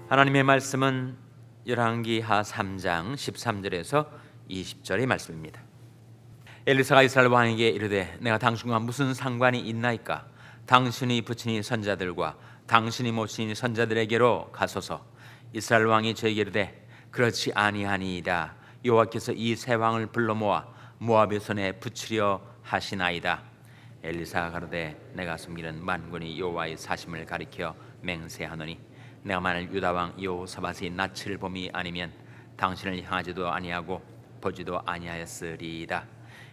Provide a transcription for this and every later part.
하나님의 말씀은 열왕기하 3장 13절에서 20절의 말씀입니다. 엘리사가 이스라엘 왕에게 이르되 내가 당신과 무슨 상관이 있나이까? 당신이 부친이 선자들과 당신이 모친이 선자들에게로 가소서. 이스라엘 왕이 저에게 이르되 그렇지 아니하니이다. 여호와께서 이 세 왕을 불러 모아 모압의 손에 붙이려 하시나이다. 엘리사가 가로되 내가 섬기는 만군이 여호와의 사심을 가리켜 맹세하노니 내가 만일 유다 왕 여호사밧의 낯을 봄이 아니면 당신을 향하지도 아니하고 보지도 아니하였으리이다.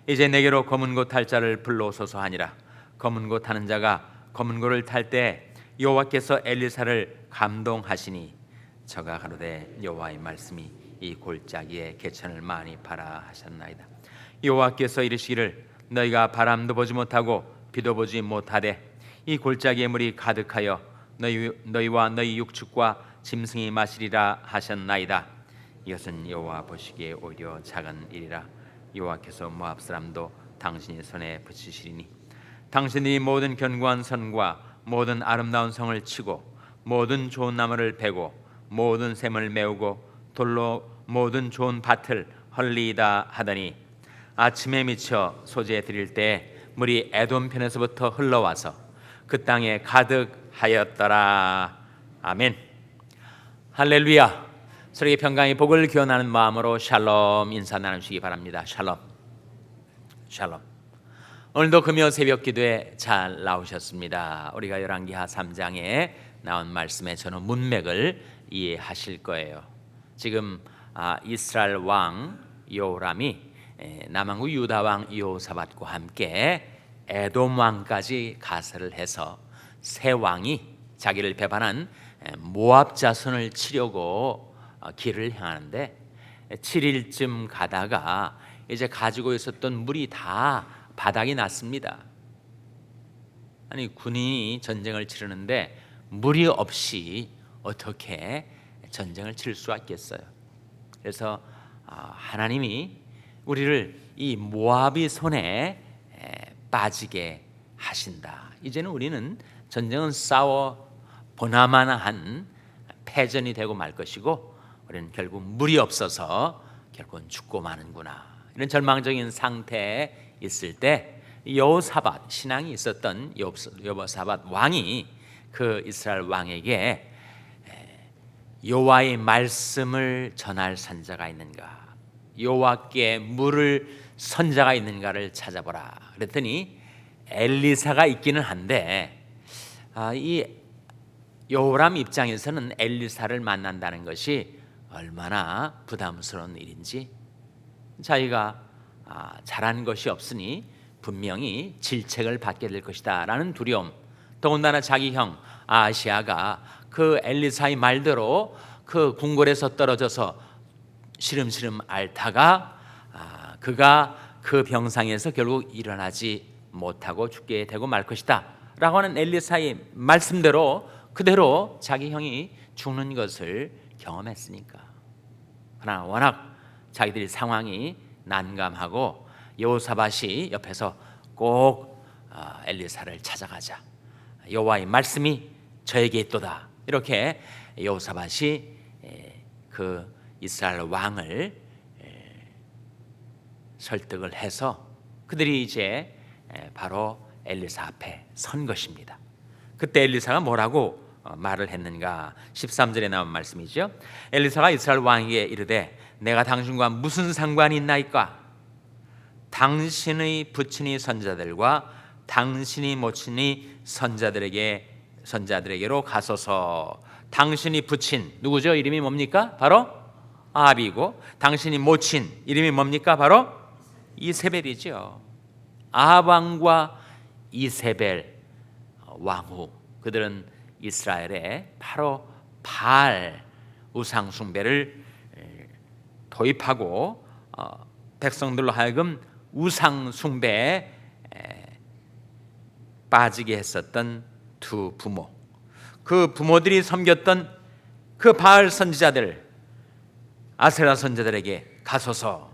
이제 내게로 검은 고 탈 자를 불러오소서 하니라. 검은 고 타는 자가 검은 고를 탈 때 여호와께서 엘리사를 감동하시니 저가 가로되 여호와의 말씀이 이 골짜기에 개천을 많이 파라 하셨나이다. 여호와께서 이르시기를 너희가 바람도 보지 못하고 비도 보지 못하되 이 골짜기에 물이 가득하여 너희와 너희 육축과 짐승이 마시리라 하셨나이다. 이것은 여호와 보시기에 오히려 작은 일이라. 여호와께서 모압 사람도 당신의 손에 붙이시리니 당신이 모든 견고한 선과 모든 아름다운 성을 치고 모든 좋은 나무를 베고 모든 샘을 메우고 돌로 모든 좋은 밭을 헐리이다 하더니 아침에 미쳐 소재 드릴 때 물이 에돔 편에서부터 흘러와서 그 땅에 가득하였더라. 아멘. 할렐루야. 서로에게 평강의 복을 기원하는 마음으로 샬롬 인사 나누시기 바랍니다. 샬롬. 샬롬. 오늘도 금요 새벽 기도에 잘 나오셨습니다. 우리가 열왕기하 3장에 나온 말씀의 저는 문맥을 이해하실 거예요. 지금 이스라엘 왕 여호람이 남왕국 유다 왕 여호사밧과 함께 에돔 왕까지 가설을 해서 세 왕이 자기를 배반한 모압 자손을 치려고 길을 향하는데 7일쯤 가다가 이제 가지고 있었던 물이 다 바닥이 났습니다. 아니 군인이 전쟁을 치르는데 물이 없이 어떻게 전쟁을 치를 수가 있겠어요? 그래서 하나님이 우리를 이 모압의 손에 빠지게 하신다. 이제는 우리는 전쟁은 싸워 보나마나한 패전이 되고 말 것이고 우리는 결국 물이 없어서 결국은 죽고 마는구나. 이런 절망적인 상태에 있을 때 여호사밧 신앙이 있었던 여호사밧 왕이 그 이스라엘 왕에게 여호와의 말씀을 전할 선자가 있는가, 여호와께 물을 선자가 있는가를 찾아보라. 그랬더니 엘리사가 있기는 한데 이 여호람 입장에서는 엘리사를 만난다는 것이 얼마나 부담스러운 일인지, 자기가 잘한 것이 없으니 분명히 질책을 받게 될 것이다 라는 두려움, 더군다나 자기 형 아하시아가 그 엘리사의 말대로 그 궁궐에서 떨어져서 시름시름 앓다가 그가 그 병상에서 결국 일어나지 못하고 죽게 되고 말 것이다 라고 하는 엘리사의 말씀대로 그대로 자기 형이 죽는 것을 경험했으니까. 그러나 워낙 자기들의 상황이 난감하고 여호사밧이 옆에서 꼭 엘리사를 찾아가자, 여호와의 말씀이 저에게 있도다, 이렇게 여호사밧이 그 이스라엘 왕을 설득을 해서 그들이 이제 바로 엘리사 앞에 선 것입니다. 그때 엘리사가 뭐라고 말을 했는가? 13절에 나온 말씀이죠. 엘리사가 이스라엘 왕에게 이르되 내가 당신과 무슨 상관이 있나이까? 당신의 부친이 선자들과 당신이 모친이 선자들에게로 가소서. 당신이 부친 누구죠? 이름이 뭡니까? 바로 아합이고 당신이 모친 이름이 뭡니까? 바로 이세벨이죠. 아합 왕과 이세벨 왕후, 그들은 이스라엘에 바로 바알 우상 숭배를 도입하고 백성들로 하여금 우상 숭배에 빠지게 했었던 두 부모, 그 부모들이 섬겼던 그 바알 선지자들, 아세라 선지자들에게 가소서.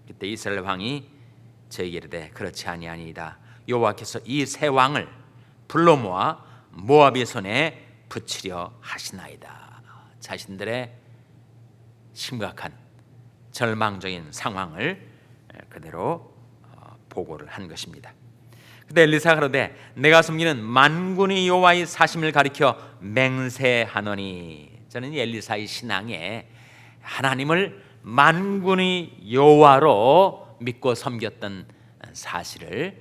그때 이스라엘 왕이 저에게 이르되 그렇지 아니하니이다. 여호와께서 이 세 왕을 불러 모아 모압의 손에 붙이려 하시나이다. 자신들의 심각한 절망적인 상황을 그대로 보고를 한 것입니다. 그때 엘리사가 그러되 내가 섬기는 만군의 여호와의 사심을 가리켜 맹세하노니, 저는 이 엘리사의 신앙에 하나님을 만군의 여호와로 믿고 섬겼던 사실을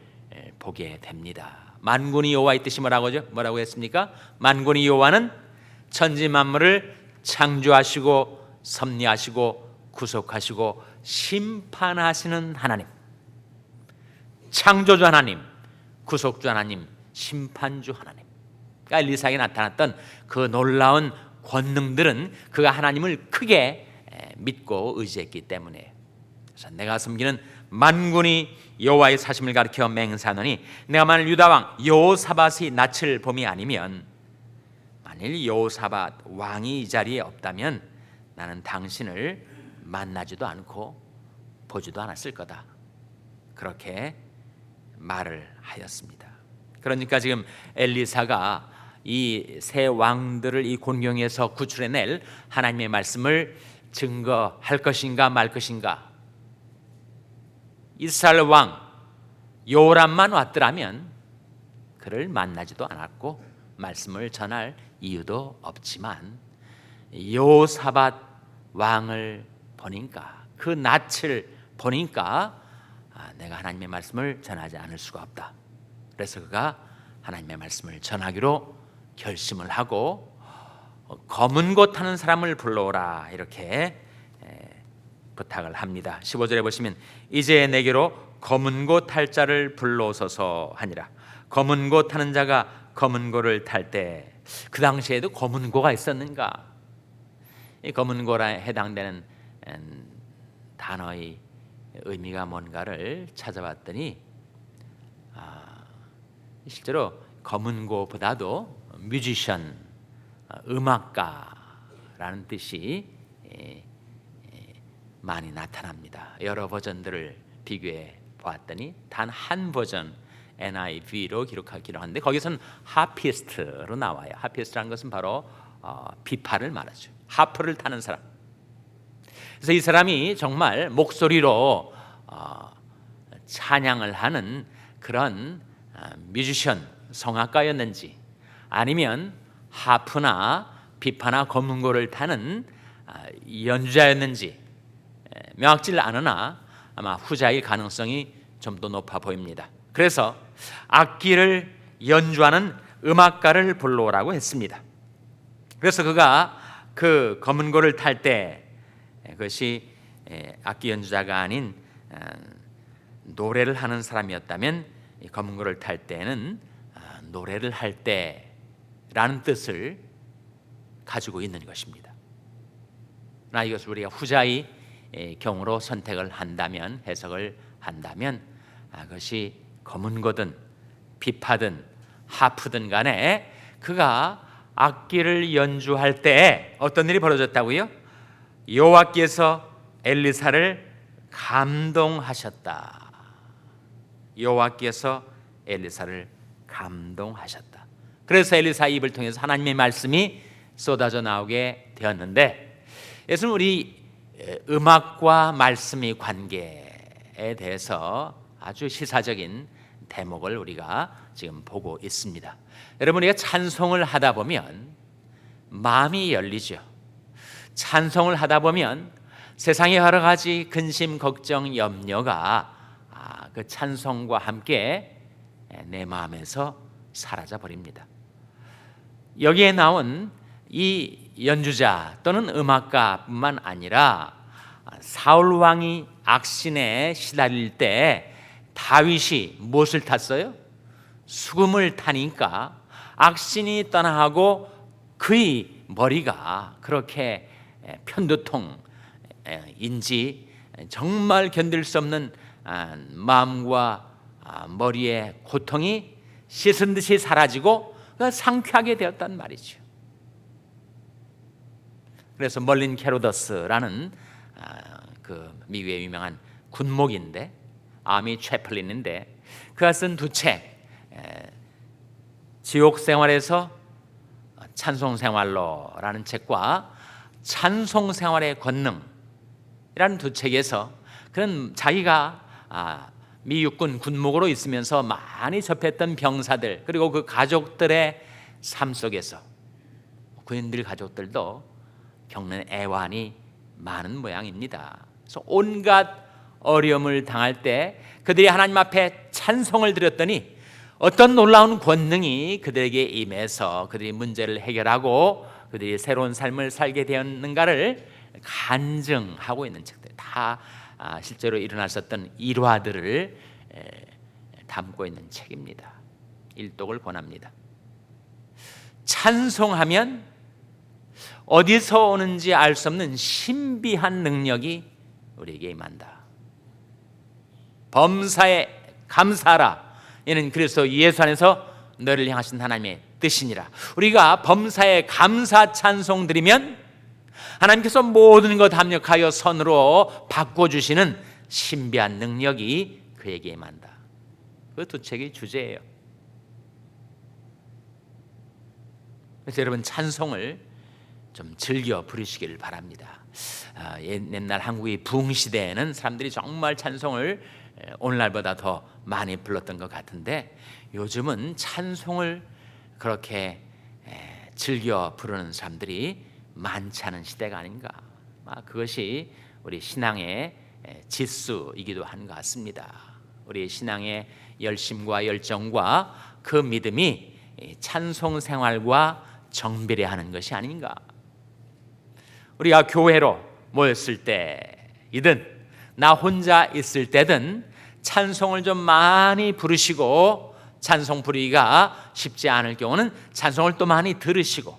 보게 됩니다. 만군의 여호와의 뜻이 뭐라고 했습니까? 만군의 여호와는 천지 만물을 창조하시고 섭리하시고 구속하시고 심판하시는 하나님, 창조주 하나님, 구속주 하나님, 심판주 하나님. 그러니까 엘리사에게 나타났던 그 놀라운 권능들은 그가 하나님을 크게 믿고 의지했기 때문에, 그래서 내가 섬기는 만군의 여호와의 사심을 가리켜 맹세하노니, 내가 만일 유다 왕 여호사밧의 낯을 봄이 아니면, 만일 여호사밧 왕이 이 자리에 없다면 나는 당신을 만나지도 않고 보지도 않았을 거다. 그렇게 말을 하였습니다. 그러니까 지금 엘리사가 이 세 왕들을 이 곤경에서 구출해낼 하나님의 말씀을 증거할 것인가 말 것인가, 이스라엘 왕 요람만 왔더라면 그를 만나지도 않았고 말씀을 전할 이유도 없지만, 여호사밧 왕을 보니까, 그 낯을 보니까 내가 하나님의 말씀을 전하지 않을 수가 없다. 그래서 그가 하나님의 말씀을 전하기로 결심을 하고 검은 곳 타는 사람을 불러오라, 이렇게 부탁을 합니다. 15절에 보시면 이제 내게로 검은 곳 탈 자를 불러오소서 하니라. 검은 곳 타는 자가 검은 고를 탈 때, 그 당시에도 검은 고가 있었는가? 이 검은 고에 해당되는 단어의 의미가 뭔가를 찾아봤더니 실제로 검은 고보다도 뮤지션, 음악가라는 뜻이 많이 나타납니다. 여러 버전들을 비교해 보았더니 단 한 버전 NIV로 기록하는데 거기서는 하피스트로 나와요. 하피스트라는 것은 바로 비파를 말하죠. 하프를 타는 사람. 그래서 이 사람이 정말 목소리로 찬양을 하는 그런 뮤지션, 성악가였는지, 아니면 하프나 비파나 검은고를 타는 연주자였는지 명확지 않으나 아마 후자의 가능성이 좀 더 높아 보입니다. 그래서 악기를 연주하는 음악가를 불러오라고 했습니다. 그래서 그가 그 검은고를 탈 때, 그것이 악기 연주자가 아닌 노래를 하는 사람이었다면 검은고를 탈 때는 노래를 할 때라는 뜻을 가지고 있는 것입니다. 그러나 이것을 우리가 후자의 경우로 선택을 한다면, 해석을 한다면, 그것이 검은고든 비파든 하프든 간에 그가 악기를 연주할 때 어떤 일이 벌어졌다고요? 여호와께서 엘리사를 감동하셨다. 여호와께서 엘리사를 감동하셨다. 그래서 엘리사의 입을 통해서 하나님의 말씀이 쏟아져 나오게 되었는데, 이것은 우리 음악과 말씀의 관계에 대해서 아주 시사적인 대목을 우리가 지금 보고 있습니다. 여러분, 우리가 찬송을 하다 보면 마음이 열리죠. 찬송을 하다 보면 세상의 여러 가지 근심, 걱정, 염려가 그 찬송과 함께 내 마음에서 사라져 버립니다. 여기에 나온 이 연주자 또는 음악가뿐만 아니라 사울 왕이 악신에 시달릴 때 다윗이 무엇을 탔어요? 수금을 타니까 악신이 떠나가고 그의 머리가 그렇게 편두통인지 정말 견딜 수 없는 마음과 머리의 고통이 씻은 듯이 사라지고 상쾌하게 되었단 말이죠. 그래서 멀린 캐로더스라는 그 미국의 유명한 군목인데, 아미 채플린인데, 그가 쓴 두 책, 지옥 생활에서 찬송 생활로라는 책과 찬송 생활의 권능이라는 두 책에서 그는 자기가 미 육군 군목으로 있으면서 많이 접했던 병사들 그리고 그 가족들의 삶 속에서 군인들 가족들도 겪는 애환이 많은 모양입니다. 그래서 온갖 어려움을 당할 때 그들이 하나님 앞에 찬송을 드렸더니 어떤 놀라운 권능이 그들에게 임해서 그들이 문제를 해결하고 그들이 새로운 삶을 살게 되었는가를 간증하고 있는 책들, 다 실제로 일어났었던 일화들을 담고 있는 책입니다. 일독을 권합니다. 찬송하면 어디서 오는지 알 수 없는 신비한 능력이 우리에게 임한다. 범사에 감사하라. 이는 그리스도 예수 안에서 너를 향하신 하나님의 뜻이니라. 우리가 범사에 감사 찬송 드리면 하나님께서 모든 것 합력하여 선으로 바꿔주시는 신비한 능력이 그에게 임한다. 그 두 책의 주제예요. 그래서 여러분 찬송을 좀 즐겨 부르시기를 바랍니다. 옛날 한국의 부흥시대에는 사람들이 정말 찬송을 오늘날보다 더 많이 불렀던 것 같은데 요즘은 찬송을 그렇게 즐겨 부르는 사람들이 많지 않은 시대가 아닌가. 그것이 우리 신앙의 지수이기도 한 것 같습니다. 우리 신앙의 열심과 열정과 그 믿음이 찬송 생활과 정비례하는 것이 아닌가. 우리가 교회로 모였을 때이든 나 혼자 있을 때든 찬송을 좀 많이 부르시고 찬송 부르기가 쉽지 않을 경우는 찬송을 또 많이 들으시고,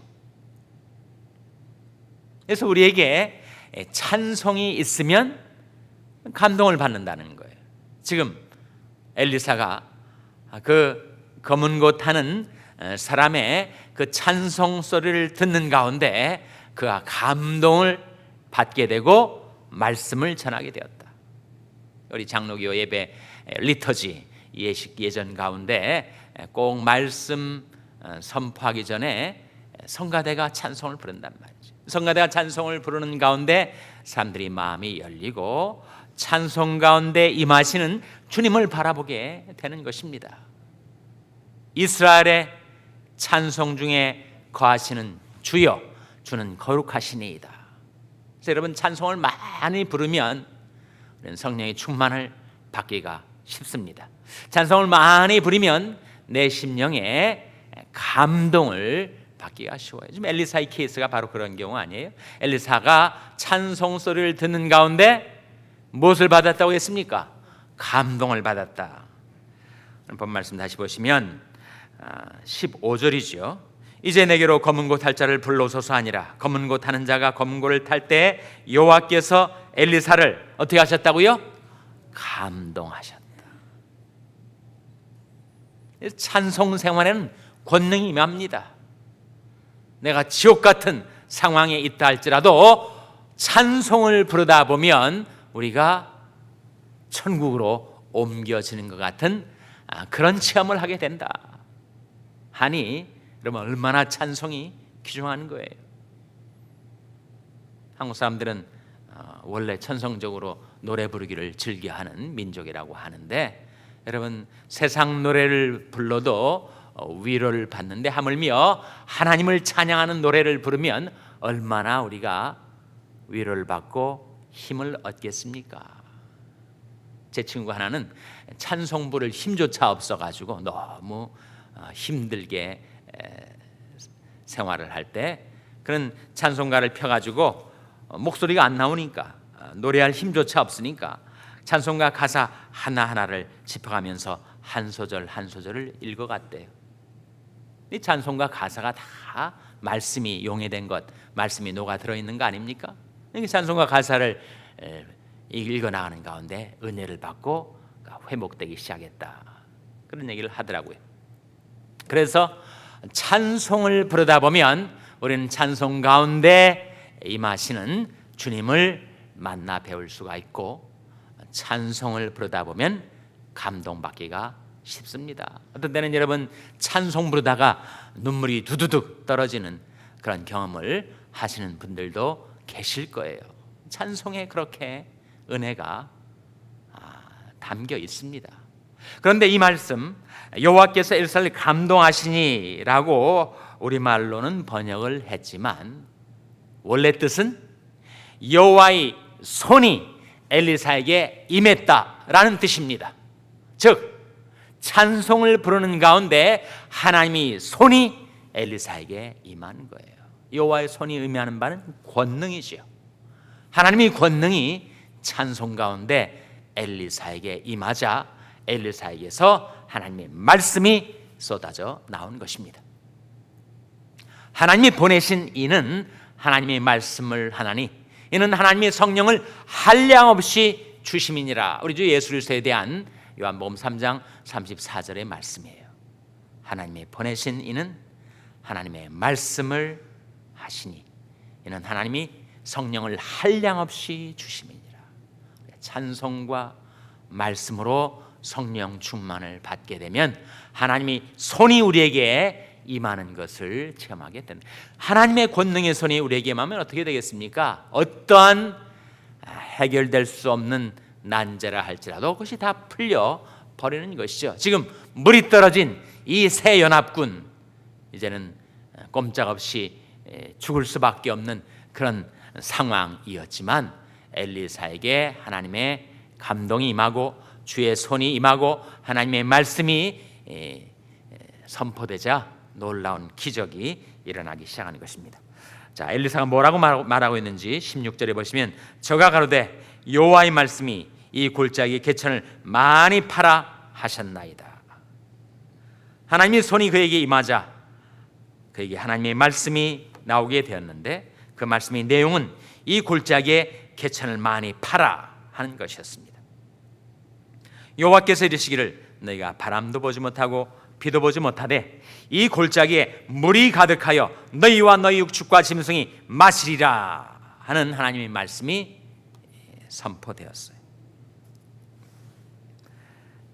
그래서 우리에게 찬송이 있으면 감동을 받는다는 거예요. 지금 엘리사가 그 검은 곳 하는 사람의 그 찬송 소리를 듣는 가운데 그가 감동을 받게 되고 말씀을 전하게 되었다. 우리 장로교 예배 리터지 예식 예전 가운데 꼭 말씀 선포하기 전에 성가대가 찬송을 부른단 말이죠. 성가대가 찬송을 부르는 가운데 사람들이 마음이 열리고 찬송 가운데 임하시는 주님을 바라보게 되는 것입니다. 이스라엘의 찬송 중에 거하시는 주여, 주는 거룩하시니이다. 그래서 여러분 찬송을 많이 부르면 우리는 성령의 충만을 받기가 쉽습니다. 찬송을 많이 부르면 내 심령에 감동을 받기가 쉬워요. 지금 엘리사의 케이스가 바로 그런 경우 아니에요? 엘리사가 찬송 소리를 듣는 가운데 무엇을 받았다고 했습니까? 감동을 받았다. 본 말씀 다시 보시면 15절이죠. 이제 내게로 검은 곳 탈 자를 불러소서 하니라. 검은 곳 타는 자가 검은 곳을 탈 때 여호와께서 엘리사를 어떻게 하셨다고요? 감동하셨다. 찬송 생활에는 권능이 임합니다. 내가 지옥 같은 상황에 있다 할지라도 찬송을 부르다 보면 우리가 천국으로 옮겨지는 것 같은 그런 체험을 하게 된다 하니, 그러면 얼마나 찬송이 귀중한 거예요. 한국 사람들은 원래 천성적으로 노래 부르기를 즐겨하는 민족이라고 하는데, 여러분 세상 노래를 불러도 위로를 받는데 하물며 하나님을 찬양하는 노래를 부르면 얼마나 우리가 위로를 받고 힘을 얻겠습니까? 제 친구 하나는 찬송 부를 힘조차 없어가지고 너무 힘들게 생활을 할 때 그런 찬송가를 펴가지고 목소리가 안 나오니까, 노래할 힘조차 없으니까 찬송가 가사 하나하나를 짚어가면서 한 소절 한 소절을 읽어갔대요. 이 찬송가 가사가 다 말씀이 용해된 것, 말씀이 녹아 들어있는 거 아닙니까? 이 찬송가 가사를 읽어나가는 가운데 은혜를 받고 회복되기 시작했다, 그런 얘기를 하더라고요. 그래서 찬송을 부르다 보면 우리는 찬송 가운데 임하시는 주님을 만나 배울 수가 있고, 찬송을 부르다 보면 감동받기가 쉽습니다. 어떤 때는 여러분 찬송 부르다가 눈물이 두두둑 떨어지는 그런 경험을 하시는 분들도 계실 거예요. 찬송에 그렇게 은혜가 담겨 있습니다. 그런데 이 말씀 여호와께서 엘리사를 감동하시니라고 우리말로는 번역을 했지만 원래 뜻은 여호와의 손이 엘리사에게 임했다라는 뜻입니다. 즉 찬송을 부르는 가운데 하나님의 손이 엘리사에게 임하는 거예요. 여호와의 손이 의미하는 바는 권능이지요. 하나님의 권능이 찬송 가운데 엘리사에게 임하자 엘리사에게서 하나님의 말씀이 쏟아져 나온 것입니다. 하나님이 보내신 이는 하나님의 말씀을 하나니 이는 하나님의 성령을 한량없이 주심이니라. 우리 주 예수 그리스도에 대한 요한복음 3장 34절의 말씀이에요. 하나님이 보내신 이는 하나님의 말씀을 하시니 이는 하나님이 성령을 한량없이 주심이니라. 찬송과 말씀으로 성령 충만을 받게 되면 하나님이 손이 우리에게 임하는 것을 체험하게 됩니다. 하나님의 권능의 손이 우리에게 임하면 어떻게 되겠습니까? 어떠한 해결될 수 없는 난제라 할지라도 그것이 다 풀려 버리는 것이죠. 지금 물이 떨어진 이 새 연합군, 이제는 꼼짝없이 죽을 수밖에 없는 그런 상황이었지만 엘리사에게 하나님의 감동이 임하고 주의 손이 임하고 하나님의 말씀이 선포되자 놀라운 기적이 일어나기 시작하는 것입니다. 자, 엘리사가 뭐라고 말하고 있는지 16절에 보시면 저가 가로되 여호와의 말씀이 이 골짜기 개천을 많이 팔아 하셨나이다. 하나님의 손이 그에게 임하자 그에게 하나님의 말씀이 나오게 되었는데 그 말씀의 내용은 이 골짜기에 개천을 많이 팔아 하는 것이었습니다. 여호와께서 이르시기를 너희가 바람도 보지 못하고 비도 보지 못하되 이 골짜기에 물이 가득하여 너희와 너희 육축과 짐승이 마시리라 하는 하나님의 말씀이 선포되었어요.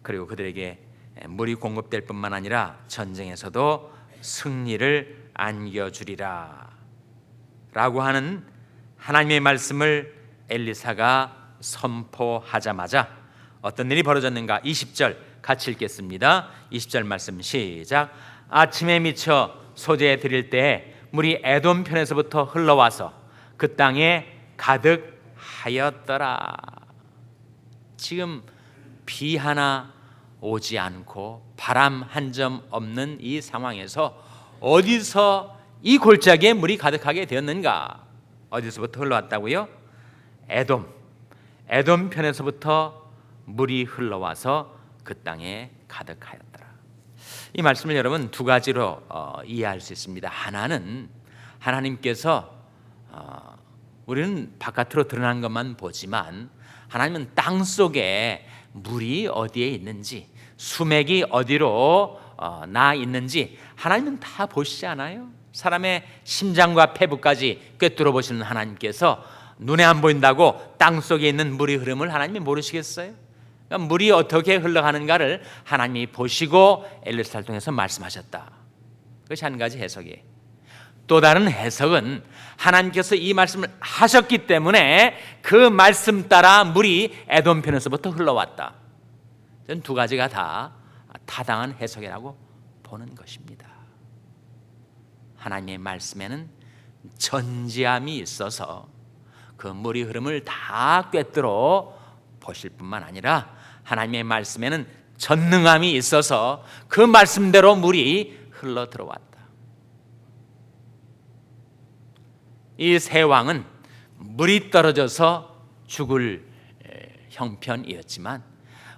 그리고 그들에게 물이 공급될 뿐만 아니라 전쟁에서도 승리를 안겨주리라 라고 하는 하나님의 말씀을 엘리사가 선포하자마자 어떤 일이 벌어졌는가? 20절 같이 읽겠습니다. 20절 말씀 시작. 아침에 미쳐 소재에 드릴 때에 물이 에돔 편에서부터 흘러와서 그 땅에 가득하였더라. 지금 비 하나 오지 않고 바람 한 점 없는 이 상황에서 어디서 이 골짜기에 물이 가득하게 되었는가? 어디서부터 흘러왔다고요? 에돔 편에서부터 물이 흘러와서 그 땅에 가득하였더라. 이 말씀을 여러분 두 가지로 이해할 수 있습니다. 하나는 하나님께서 우리는 바깥으로 드러난 것만 보지만 하나님은 땅 속에 물이 어디에 있는지 수맥이 어디로 나 있는지 하나님은 다 보시지 않아요? 사람의 심장과 폐부까지 꿰뚫어 보시는 하나님께서 눈에 안 보인다고 땅 속에 있는 물의 흐름을 하나님이 모르시겠어요? 그러니까 물이 어떻게 흘러가는가를 하나님이 보시고 엘리사를 통해서 말씀하셨다. 그것이 한 가지 해석이에요. 또 다른 해석은 하나님께서 이 말씀을 하셨기 때문에 그 말씀 따라 물이 에돔 편에서부터 흘러왔다. 저는 두 가지가 다 타당한 해석이라고 보는 것입니다. 하나님의 말씀에는 전지함이 있어서 그 물의 흐름을 다 꿰뚫어 보실 뿐만 아니라 하나님의 말씀에는 전능함이 있어서 그 말씀대로 물이 흘러 들어왔다. 이 세 왕은 물이 떨어져서 죽을 형편이었지만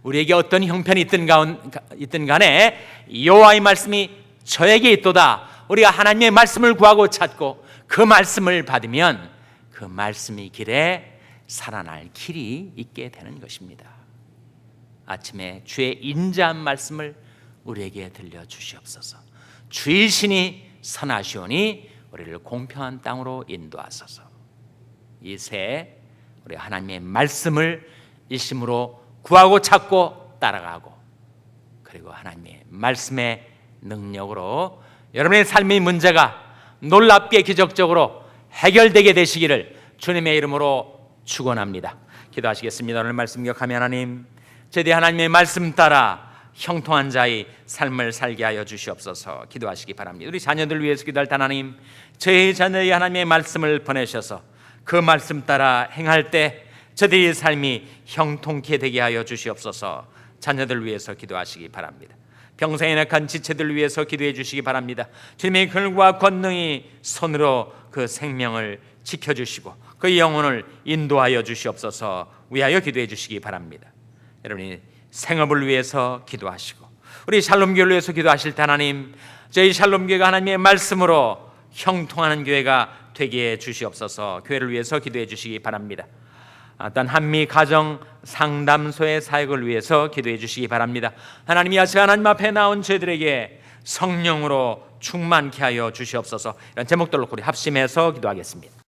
우리에게 어떤 형편이 있든 간에 여호와의 말씀이 저에게 있도다. 우리가 하나님의 말씀을 구하고 찾고 그 말씀을 받으면 그 말씀의 길에 살아날 길이 있게 되는 것입니다. 아침에 주의 인자한 말씀을 우리에게 들려주시옵소서. 주의 신이 선하시오니 우리를 공평한 땅으로 인도하소서. 이 새 우리 하나님의 말씀을 일심으로 구하고 찾고 따라가고 그리고 하나님의 말씀의 능력으로 여러분의 삶의 문제가 놀랍게 기적적으로 해결되게 되시기를 주님의 이름으로 축원합니다. 기도하시겠습니다. 오늘 말씀 기억하며 하나님, 제대 하나님의 말씀 따라 형통한 자의 삶을 살게 하여 주시옵소서. 기도하시기 바랍니다. 우리 자녀들 위해서 기도할 때 하나님, 저희 자녀의 하나님의 말씀을 보내셔서 그 말씀 따라 행할 때 저들의 삶이 형통케 되게 하여 주시옵소서. 자녀들 위해서 기도하시기 바랍니다. 평생에 낙한 지체들 위해서 기도해 주시기 바랍니다. 주님의 글과 권능이 손으로 그 생명을 지켜주시고 그 영혼을 인도하여 주시옵소서. 위하여 기도해 주시기 바랍니다. 여러분이 생업을 위해서 기도하시고 우리 샬롬교회를 위해서 기도하실 때 하나님, 저희 샬롬교회가 하나님의 말씀으로 형통하는 교회가 되게 해 주시옵소서. 교회를 위해서 기도해 주시기 바랍니다. 어떤 한미 가정 상담소의 사역을 위해서 기도해 주시기 바랍니다. 하나님이 아직 하나님 앞에 나온 저희들에게 성령으로 충만케 하여 주시옵소서. 이런 제목들로 우리 합심해서 기도하겠습니다.